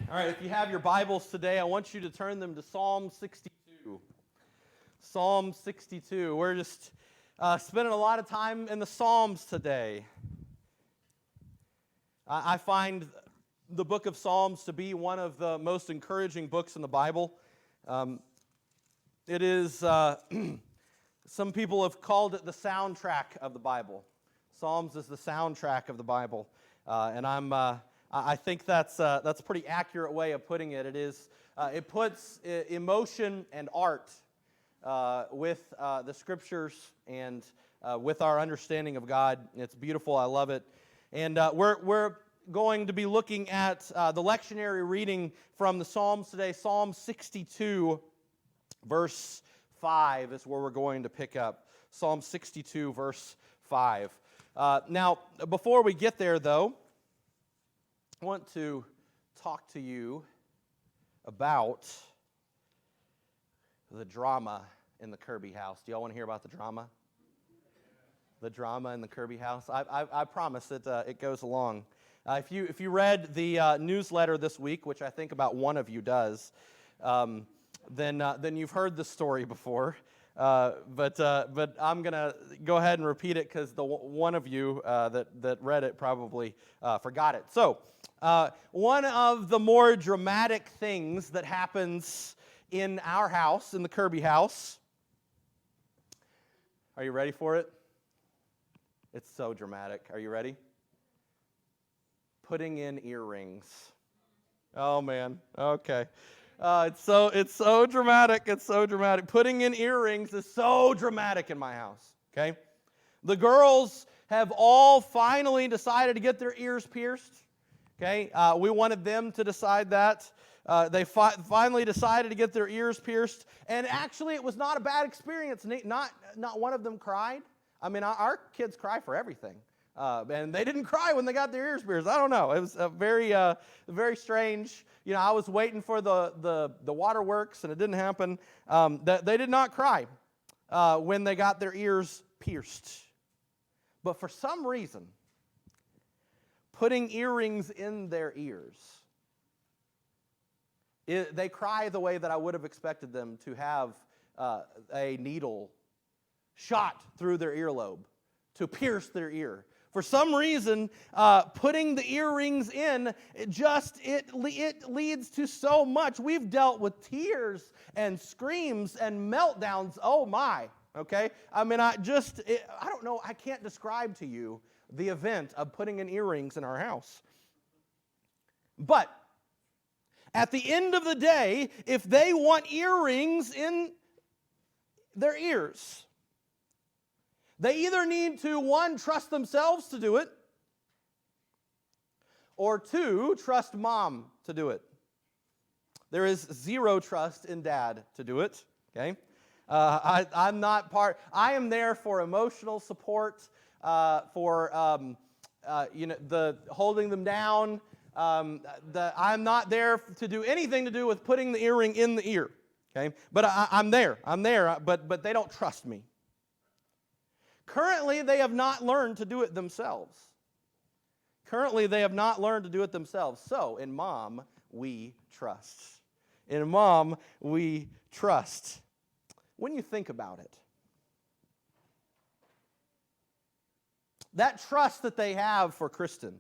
All right, if you have your Bibles today, I want you to turn them to Psalm 62. Psalm 62. We're just spending a lot of time in the Psalms today. I find the book of Psalms to be one of the most encouraging books in the Bible. It is, some people have called it the soundtrack of the Bible. Psalms is the soundtrack of the Bible. And I think that's a pretty accurate way of putting it. It puts emotion and art with the Scriptures and with our understanding of God. It's beautiful. I love it. And we're going to be looking at the lectionary reading from the Psalms today. Psalm 62, verse 5 is where we're going to pick up. Psalm 62, verse 5. Now, before we get there, though, I want to talk to you about the drama in the Kirby house. Do y'all want to hear about the drama? The drama in the Kirby house? I promise it goes along. If you read the newsletter this week, which I think about one of you does, then you've heard the story before. But I'm going to go ahead and repeat it because the one of you that read it probably forgot it. So, one of the more dramatic things that happens in our house, in the Kirby house, are you ready for it? It's so dramatic. Are you ready? Putting in earrings. Oh, man. Okay. It's so dramatic. It's so dramatic. Putting in earrings is so dramatic in my house. Okay? The girls have all finally decided to get their ears pierced. Okay? We wanted them to decide that. They finally decided to get their ears pierced. And actually, it was not a bad experience. Not one of them cried. I mean, our kids cry for everything. And they didn't cry when they got their ears pierced. I don't know. It was very strange. You know, I was waiting for the waterworks, and it didn't happen. They did not cry when they got their ears pierced. But for some reason, putting earrings in their ears, they cry the way that I would have expected them to have a needle shot through their earlobe to pierce their ear. For some reason, putting the earrings in, it leads to so much. We've dealt with tears and screams and meltdowns. Oh my, okay? I mean, I don't know, I can't describe to you the event of putting in earrings in our house. But at the end of the day, if they want earrings in their ears, they either need to, one, trust themselves to do it, or two, trust mom to do it. There is zero trust in dad to do it, okay? I'm not part. I am there for emotional support, for the holding them down. I'm not there to do anything to do with putting the earring in the ear, okay? But I'm there, but they don't trust me. Currently, they have not learned to do it themselves. So, in mom, we trust. In mom, we trust. When you think about it, that trust that they have for Kristen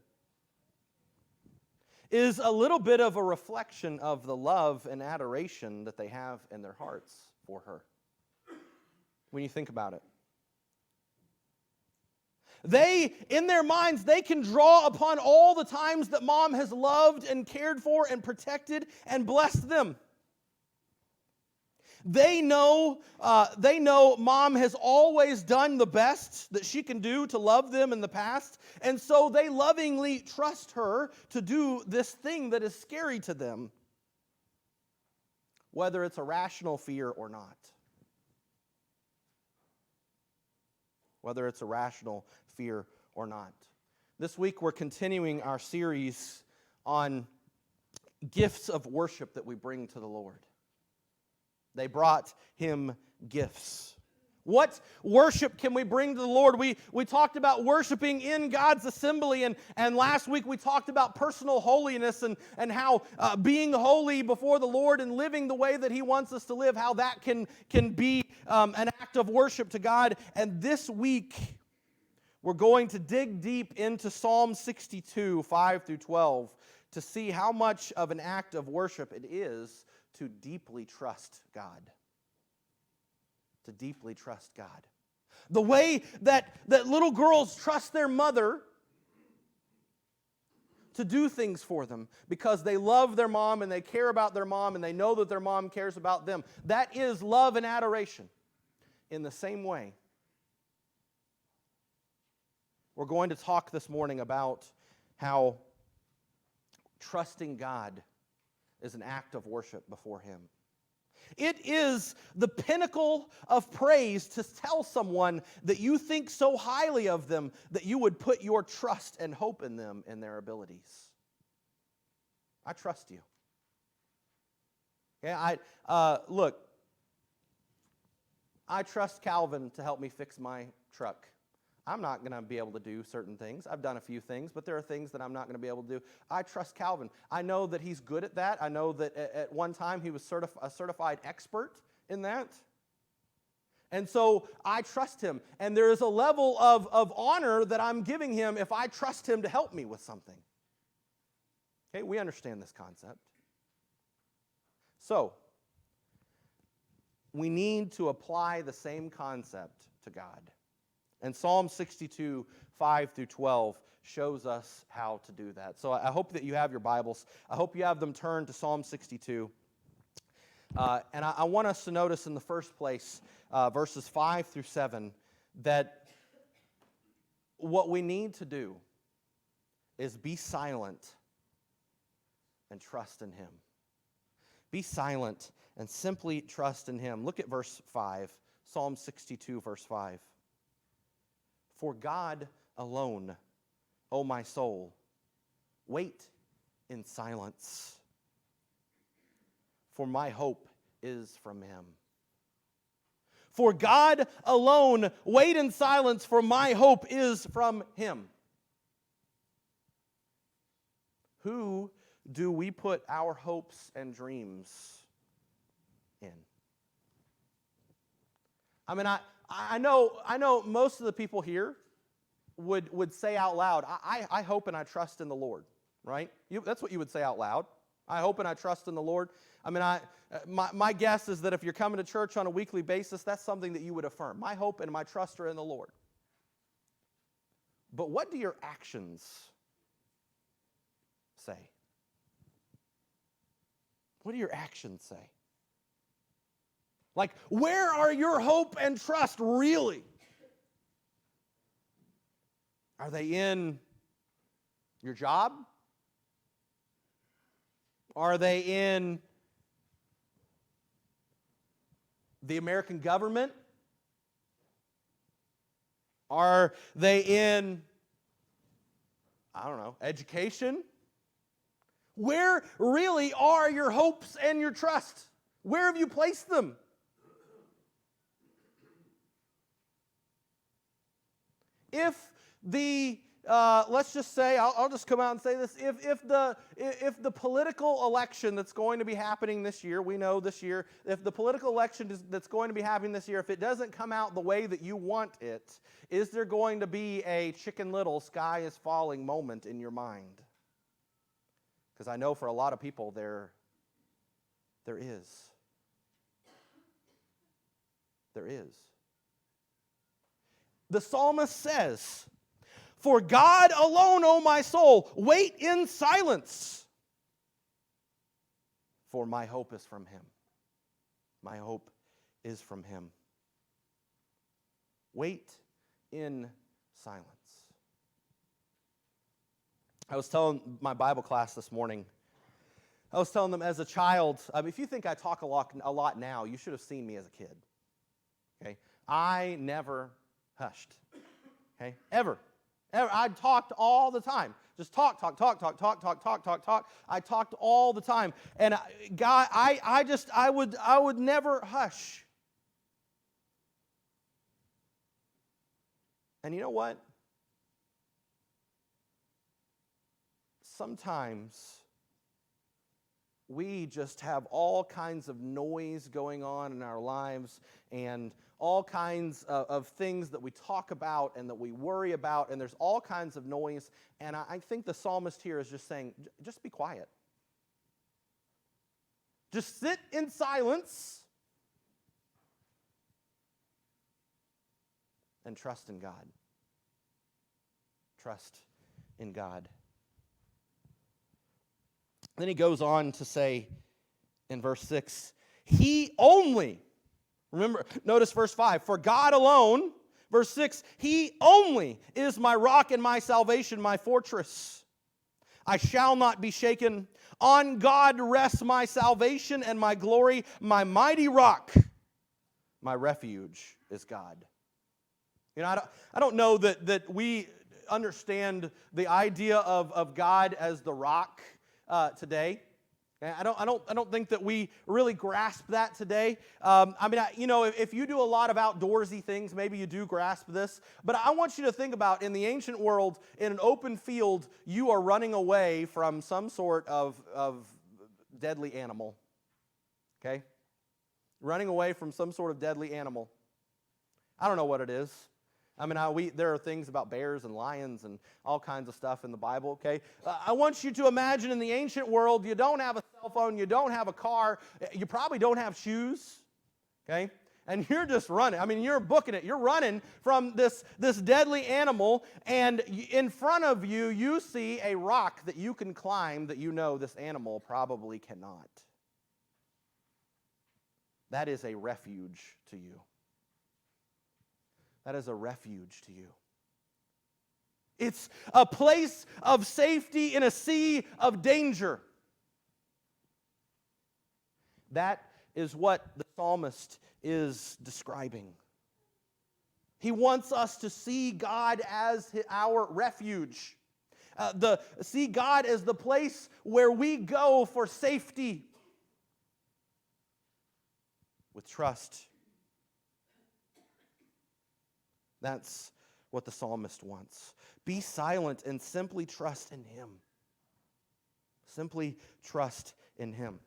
is a little bit of a reflection of the love and adoration that they have in their hearts for her. When you think about it. They, in their minds, they can draw upon all the times that mom has loved and cared for and protected and blessed them. They know mom has always done the best that she can do to love them in the past, and so they lovingly trust her to do this thing that is scary to them, whether it's a rational fear or not. Whether it's a rational fear or not. This week we're continuing our series on gifts of worship that we bring to the Lord. They brought him gifts. What worship can we bring to the Lord? We talked about worshiping in God's assembly, and last week we talked about personal holiness and how being holy before the Lord and living the way that He wants us to live, how that can be an act of worship to God. And this week, we're going to dig deep into Psalm 62, 5 through 12, to see how much of an act of worship it is to deeply trust God. To deeply trust God. The way that little girls trust their mother to do things for them because they love their mom and they care about their mom and they know that their mom cares about them. That is love and adoration. In the same way, we're going to talk this morning about how trusting God is an act of worship before Him. It is the pinnacle of praise to tell someone that you think so highly of them that you would put your trust and hope in them and their abilities. I trust you. Yeah, look, I trust Calvin to help me fix my truck. I'm not going to be able to do certain things. I've done a few things, but there are things that I'm not going to be able to do. I trust Calvin. I know that he's good at that. I know that at one time he was a certified expert in that. And so I trust him. And there is a level of honor that I'm giving him if I trust him to help me with something. Okay, we understand this concept. So, we need to apply the same concept to God. And Psalm 62, 5 through 12 shows us how to do that. So I hope that you have your Bibles. I hope you have them turned to Psalm 62. And I want us to notice in the first place, verses 5 through 7, that what we need to do is be silent and trust in Him. Be silent and simply trust in Him. Look at verse 5, Psalm 62, verse 5. For God alone, O my soul, wait in silence, for my hope is from Him. For God alone, wait in silence, for my hope is from Him. Who do we put our hopes and dreams in? I mean, I know most of the people here would say out loud, I hope and I trust in the Lord, right? That's what you would say out loud. I hope and I trust in the Lord. I mean, my guess is that if you're coming to church on a weekly basis, that's something that you would affirm. My hope and my trust are in the Lord. But what do your actions say? What do your actions say? Like, where are your hope and trust really? Are they in your job? Are they in the American government? Are they in, I don't know, education? Where really are your hopes and your trust? Where have you placed them? If the, let's just say, I'll just come out and say this, if the political election that's going to be happening this year, we know this year, if the political election that's going to be happening this year, if it doesn't come out the way that you want it, is there going to be a Chicken Little sky is falling moment in your mind? Because I know for a lot of people there is. There is. The psalmist says, for God alone, O my soul, wait in silence, for my hope is from Him. My hope is from Him. Wait in silence. I was telling my Bible class this morning, I was telling them as a child, if you think I talk a lot now, you should have seen me as a kid. Okay? I never hushed. Okay? Ever. I talked all the time. Just talk. I talked all the time. And God, I would never hush. And you know what? Sometimes we just have all kinds of noise going on in our lives and all kinds of things that we talk about and that we worry about, and there's all kinds of noise. And I think the psalmist here is just saying, just be quiet. Just sit in silence and trust in God. Trust in God. Then he goes on to say in verse 6, He only, remember, notice verse 5, for God alone, verse 6, He only is my rock and my salvation, my fortress. I shall not be shaken. On God rests my salvation and my glory, my mighty rock. My refuge is God. You know, I don't know that we understand the idea of God as the rock today. I don't think that we really grasp that today. If you do a lot of outdoorsy things, maybe you do grasp this. But I want you to think about, in the ancient world, in an open field, you are running away from some sort of deadly animal. Okay? Running away from some sort of deadly animal. I don't know what it is. There are things about bears and lions and all kinds of stuff in the Bible, okay? I want you to imagine in the ancient world, you don't have a cell phone, you don't have a car, you probably don't have shoes, okay? And you're just running. You're booking it. You're running from this deadly animal, and in front of you, you see a rock that you can climb that you know this animal probably cannot. That is a refuge to you. That is a refuge to you. It's a place of safety in a sea of danger. That is what the psalmist is describing. He wants us to see God as our refuge. See God as the place where we go for safety with trust. That's what the psalmist wants. Be silent and simply trust in Him. Simply trust in Him.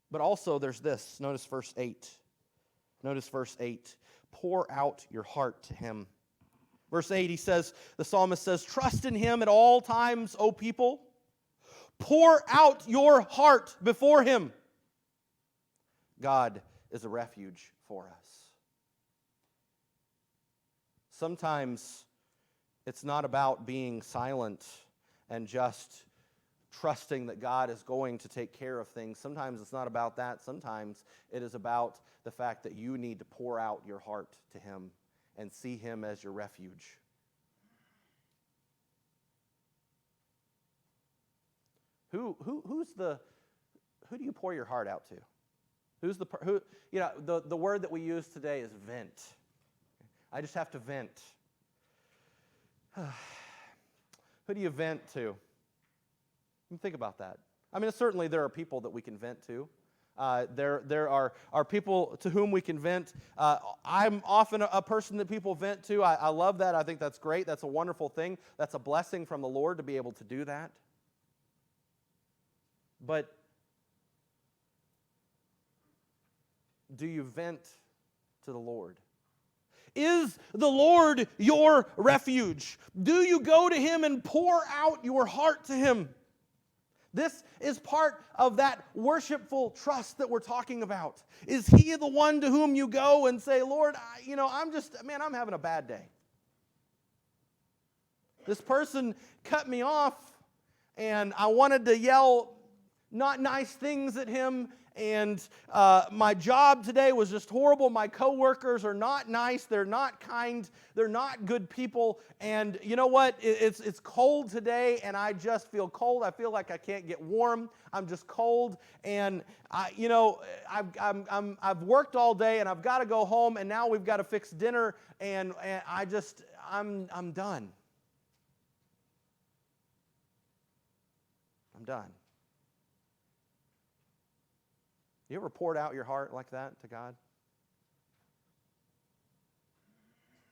But also there's this. Notice verse 8. Notice verse 8. Pour out your heart to Him. Verse 8, the psalmist says, trust in Him at all times, O people. Pour out your heart before Him. God is a refuge for us. Sometimes it's not about being silent and just trusting that God is going to take care of things. Sometimes it's not about that. Sometimes it is about the fact that you need to pour out your heart to Him and see Him as your refuge. Who do you pour your heart out to? The word that we use today is vent. I just have to vent. Who do you vent to? Think about that. Certainly there are people that we can vent to. There are people to whom we can vent. I'm often a person that people vent to. I love that. I think that's great. That's a wonderful thing. That's a blessing from the Lord to be able to do that. But do you vent to the Lord? Is the Lord your refuge? Do you go to Him and pour out your heart to Him? This is part of that worshipful trust that we're talking about. Is He the one to whom you go and say, Lord, I'm having a bad day. This person cut me off, and I wanted to yell not nice things at him, and my job today was just horrible. My coworkers are not nice. They're not kind. They're not good people. And you know what? It's cold today, and I just feel cold. I feel like I can't get warm. I'm just cold, and I've worked all day, and I've got to go home, and now we've got to fix dinner, and I'm done. I'm done. You ever poured out your heart like that to God?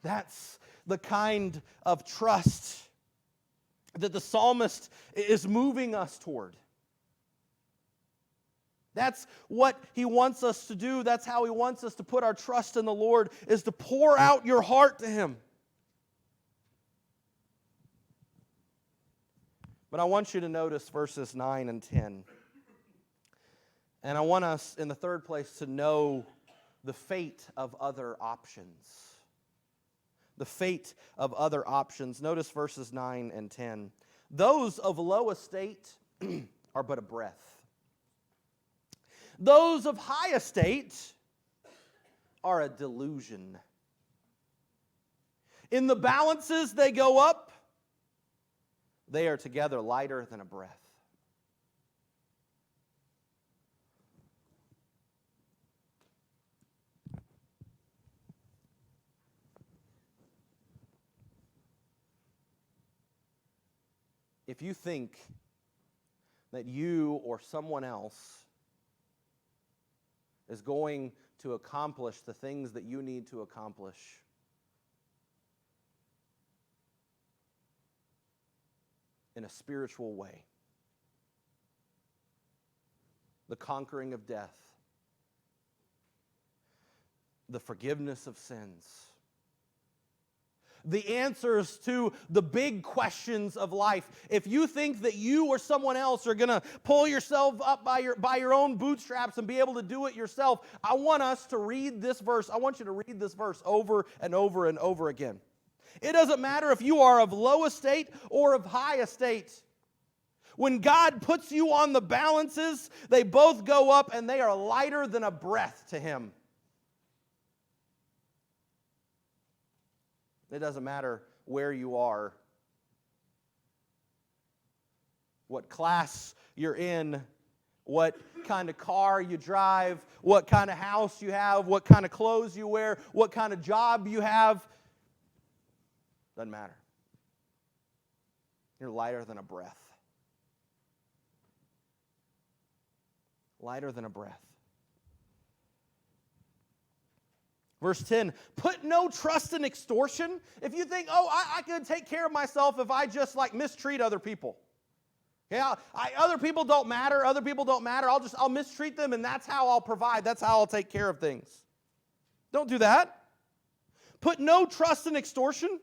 That's the kind of trust that the psalmist is moving us toward. That's what he wants us to do. That's how he wants us to put our trust in the Lord, is to pour out your heart to him. But I want you to notice verses 9 and 10. And I want us, in the third place, to know the fate of other options. The fate of other options. Notice verses 9 and 10. Those of low estate are but a breath. Those of high estate are a delusion. In the balances they go up, they are together lighter than a breath. If you think that you or someone else is going to accomplish the things that you need to accomplish, in a spiritual way, the conquering of death, the forgiveness of sins, the answers to the big questions of life. If you think that you or someone else are going to pull yourself up by your own bootstraps and be able to do it yourself, I want us to read this verse. I want you to read this verse over and over and over again. It doesn't matter if you are of low estate or of high estate. When God puts you on the balances, they both go up and they are lighter than a breath to Him. It doesn't matter where you are, what class you're in, what kind of car you drive, what kind of house you have, what kind of clothes you wear, what kind of job you have. Doesn't matter. You're lighter than a breath. Lighter than a breath. Verse 10, put no trust in extortion. If you think, I can take care of myself if I just mistreat other people. Yeah, other people don't matter. Other people don't matter. I'll mistreat them, and that's how I'll provide. That's how I'll take care of things. Don't do that. Put no trust in extortion.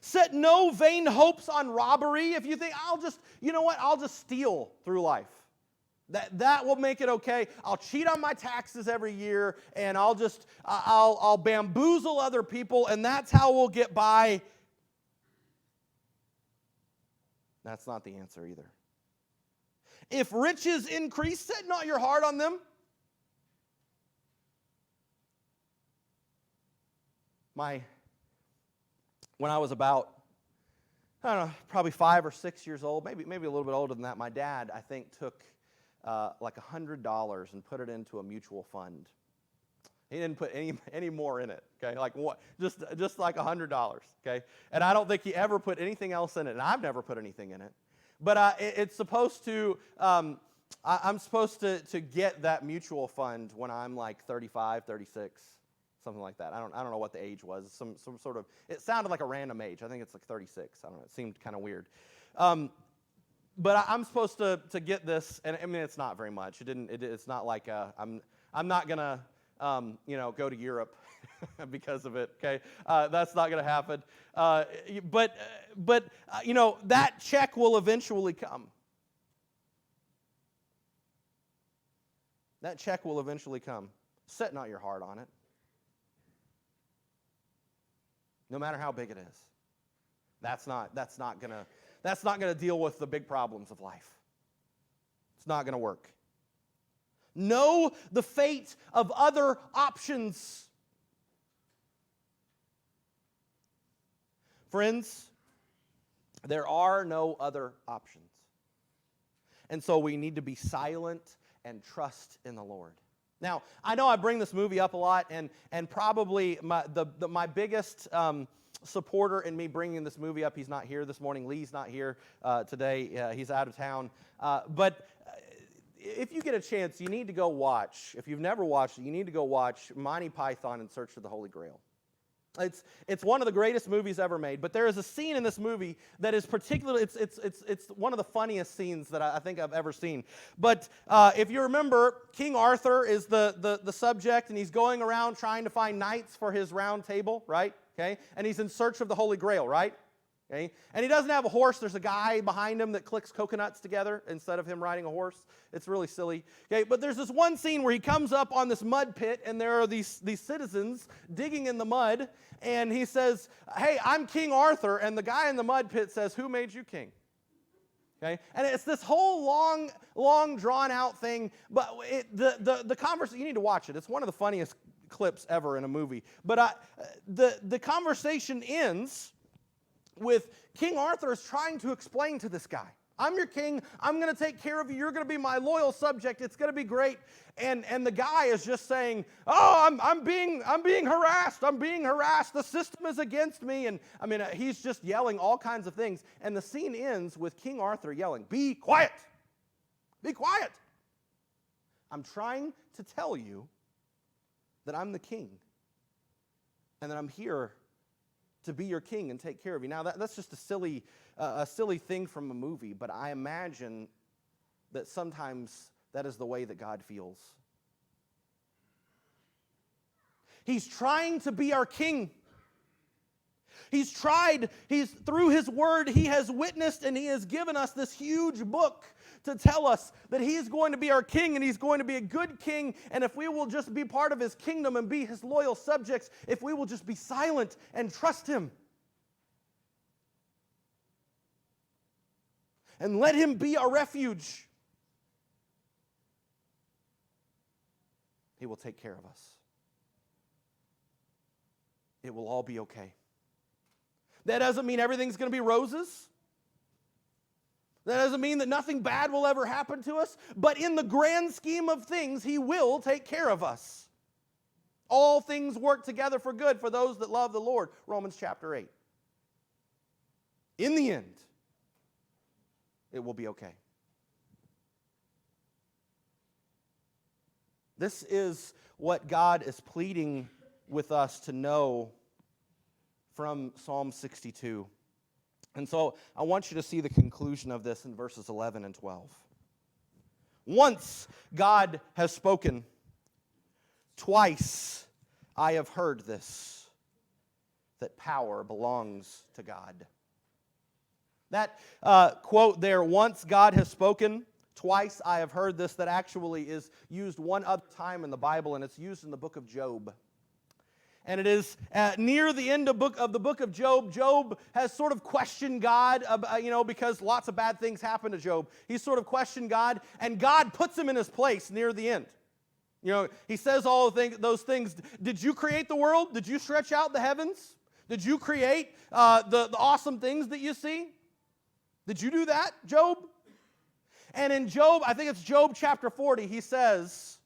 Set no vain hopes on robbery. If you think, I'll just steal through life. That will make it okay. I'll cheat on my taxes every year, and I'll bamboozle other people, and that's how we'll get by. That's not the answer either. If riches increase, set not your heart on them. When I was about, probably 5 or 6 years old, maybe a little bit older than that, my dad, I think, took $100 and put it into a mutual fund. He didn't put any more in it, okay? Like what? Just like $100, okay? And I don't think he ever put anything else in it, and I've never put anything in it. But it's supposed to, I'm supposed to get that mutual fund when I'm like 35, 36, something like that. I don't know what the age was. Some sort of, it sounded like a random age. I think it's like 36. I don't know. It seemed kind of weird. But I'm supposed to get this, and I mean it's not very much. It's not like I'm not gonna go to Europe because of it. Okay, that's not gonna happen. But that check will eventually come. That check will eventually come. Set not your heart on it. No matter how big it is. That's not gonna deal with the big problems of life. It's not gonna work. Know the fate of other options. Friends, there are no other options. And so we need to be silent and trust in the Lord. Now, I know I bring this movie up a lot, and probably my biggest supporter in me bringing this movie up, he's not here this morning. Lee's not here today. He's out of town. But if you get a chance, you need to go watch. If you've never watched it, you need to go watch Monty Python in Search of the Holy Grail. It's one of the greatest movies ever made, but there is a scene in this movie that is particularly, it's one of the funniest scenes that I think I've ever seen. But if you remember, King Arthur is the subject, and he's going around trying to find knights for his round table, right? Okay, and he's in search of the Holy Grail, right? Okay, and he doesn't have a horse. There's a guy behind him that clicks coconuts together instead of him riding a horse. It's really silly. Okay, but there's this one scene where he comes up on this mud pit, and there are these citizens digging in the mud, and he says, "Hey, I'm King Arthur," and the guy in the mud pit says, "Who made you king?" Okay, and it's this whole long drawn out thing. But the conversation, you need to watch it. It's one of the funniest clips ever in a movie. But the conversation ends with King Arthur is trying to explain to this guy, "I'm your king, I'm going to take care of you, you're going to be my loyal subject, it's going to be great." And the guy is just saying, "Oh, I'm being harassed, the system is against me." And I mean, he's just yelling all kinds of things. And the scene ends with King Arthur yelling, "Be quiet, be quiet. I'm trying to tell you that I'm the king, and that I'm here to be your king and take care of you." Now, that's just a silly thing from a movie, but I imagine that sometimes that is the way that God feels. He's trying to be our king. He's through his word, he has witnessed and he has given us this huge book to tell us that he is going to be our king, and he's going to be a good king. And if we will just be part of his kingdom and be his loyal subjects, if we will just be silent and trust him and let him be our refuge, he will take care of us. It will all be okay. That doesn't mean everything's going to be roses. That doesn't mean that nothing bad will ever happen to us. But in the grand scheme of things, he will take care of us. All things work together for good for those that love the Lord. Romans chapter 8. In the end, it will be okay. This is what God is pleading with us to know from Psalm 62. And so I want you to see the conclusion of this in verses 11 and 12. Once God has spoken, twice I have heard this, that power belongs to God. That quote there, "Once God has spoken, twice I have heard this," that actually is used one other time in the Bible, and it's used in the book of Job. And it is near the end of the book of Job. Job has sort of questioned God, because lots of bad things happen to Job. He's sort of questioned God, and God puts him in his place near the end. He says all those things. "Did you create the world? Did you stretch out the heavens? Did you create the awesome things that you see? Did you do that, Job?" And in Job, I think it's Job chapter 40, he says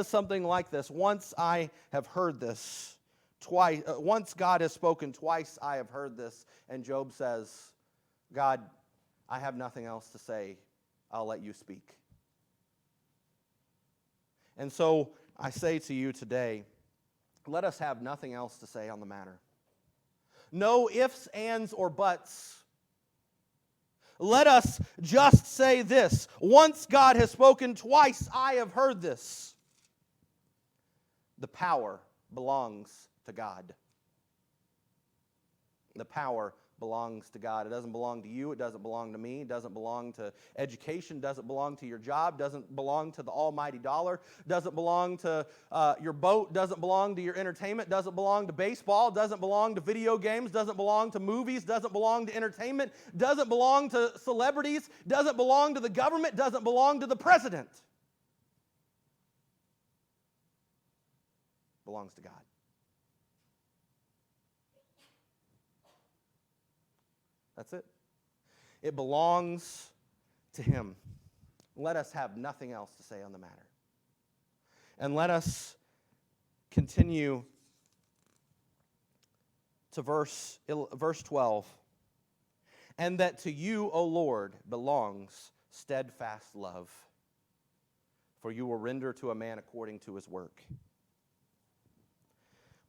something like this: "Once I have heard this, twice. Once God has spoken, twice I have heard this." And Job says, "God, I have nothing else to say. I'll let you speak." And so I say to you today, let us have nothing else to say on the matter. No ifs, ands, or buts. Let us just say this: once God has spoken, twice I have heard this. The power belongs to God. The power belongs to God. It doesn't belong to you. It doesn't belong to me. It doesn't belong to education. It doesn't belong to your job. It doesn't belong to the almighty dollar. It doesn't belong to your boat. It doesn't belong to your entertainment. It doesn't belong to baseball. It doesn't belong to video games. It doesn't belong to movies. It doesn't belong to entertainment. It doesn't belong to celebrities. It doesn't belong to the government. It doesn't belong to the president. It belongs to God. That's it. It belongs to him. Let us have nothing else to say on the matter. And let us continue to verse 12. "And that to you, O Lord, belongs steadfast love, for you will render to a man according to his work."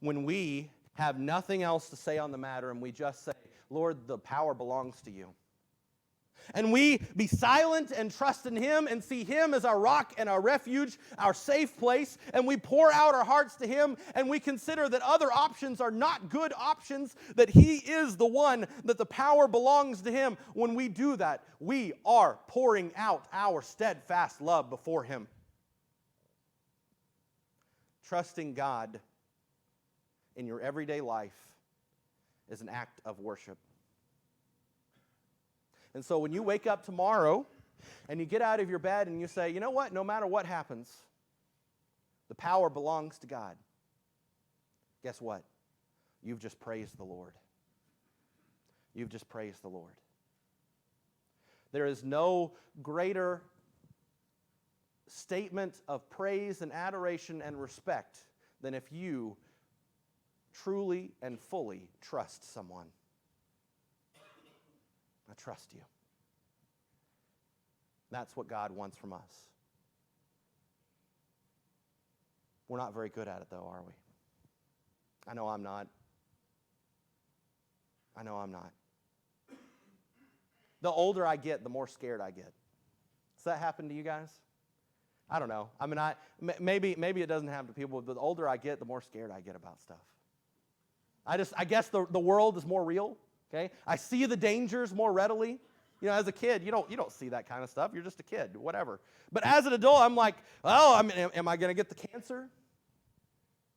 when we have nothing else to say on the matter and we just say, Lord, the power belongs to you. And we be silent and trust in Him and see Him as our rock and our refuge, our safe place, and we pour out our hearts to Him and we consider that other options are not good options, that He is the one, that the power belongs to Him. When we do that, we are pouring out our steadfast love before Him. Trusting God in your everyday life is an act of worship. And so when you wake up tomorrow and you get out of your bed and you say, you know what, no matter what happens, the power belongs to God. Guess what? You've just praised the Lord. You've just praised the Lord. There is no greater statement of praise and adoration and respect than if you truly and fully trust someone. I trust you. That's what God wants from us. We're not very good at it, though, are we? I know I'm not. I know I'm not. The older I get, the more scared I get. Does that happen to you guys? I don't know. I mean, maybe it doesn't happen to people, but the older I get, the more scared I get about stuff. I guess the world is more real. Okay, I see the dangers more readily. You know, as a kid, you don't see that kind of stuff. You're just a kid, whatever. But as an adult, I'm like, oh, am I going to get the cancer?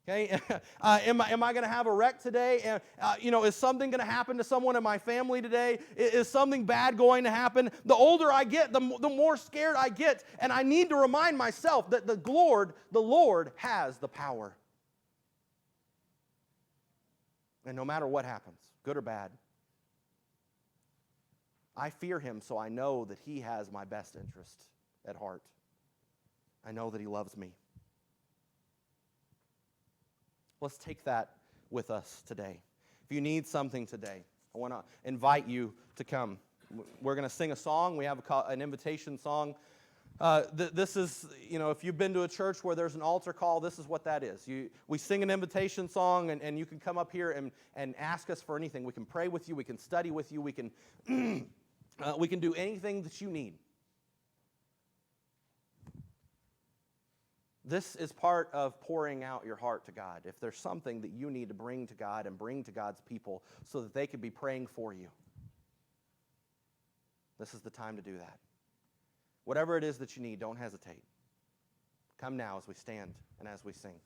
Okay, am I going to have a wreck today? Is something going to happen to someone in my family today? Is something bad going to happen? The older I get, the more scared I get, and I need to remind myself that the Lord has the power. And no matter what happens, good or bad, I fear Him, so I know that He has my best interest at heart. I know that He loves me. Let's take that with us today. If you need something today, I want to invite you to come. We're going to sing a song. We have an invitation song. This is, if you've been to a church where there's an altar call, this is what that is. We sing an invitation song, and you can come up here and ask us for anything. We can pray with you. We can study with you. We can do anything that you need. This is part of pouring out your heart to God. If there's something that you need to bring to God and bring to God's people so that they could be praying for you, this is the time to do that. Whatever it is that you need, don't hesitate. Come now as we stand and as we sing.